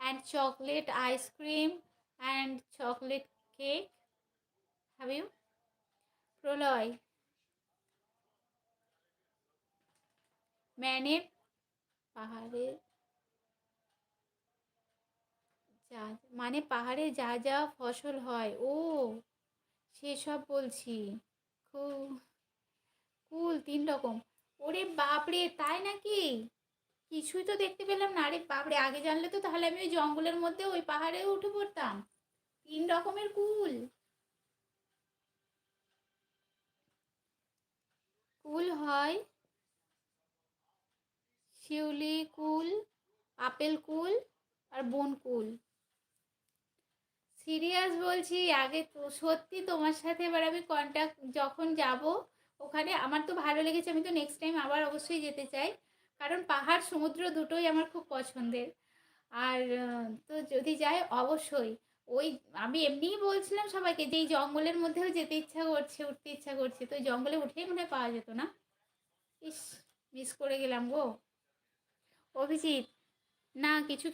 and chocolate ice cream and chocolate cake. Have you? প্রলয়, मैंने পাহাড়ে যা মানে পাহাড়ে যা যা ফসল হয়, ও সেসব বলছি। খুব কুল 3 রকম। ওরে বাপরে, তাই নাকি? কিছুই তো দেখতে পেলাম না। আরে বাপরে, আগে জানলে তো তাহলে আমি ওই জঙ্গলের মধ্যে ওই পাহাড়ে উঠে পড়তাম। 3 রকমের কুল। কুল হয় শিউলি কুল, আপেল কুল, আর বন কুল। সিরিয়াস বলছি, আগে তো সত্যি তোমার সাথে এবার আমি কন্ট্যাক্ট যখন যাব ওখানে, আমার তো ভালো লেগেছে, আমি তো নেক্সট টাইম আবার অবশ্যই যেতে চাই। কারণ পাহাড় সমুদ্র দুটোই আমার খুব পছন্দের। আর তো যদি যাই অবশ্যই ওই, আমি এমনিই বলছিলাম সবাইকে যে এই জঙ্গলের মধ্যেও যেতে ইচ্ছা করছে, উঠতে ইচ্ছা করছে, তো ওই জঙ্গলে উঠেই মনে হয় পাওয়া যেত না। ইস, মিস করে গেলাম গো। অভিজিৎ, না কিছু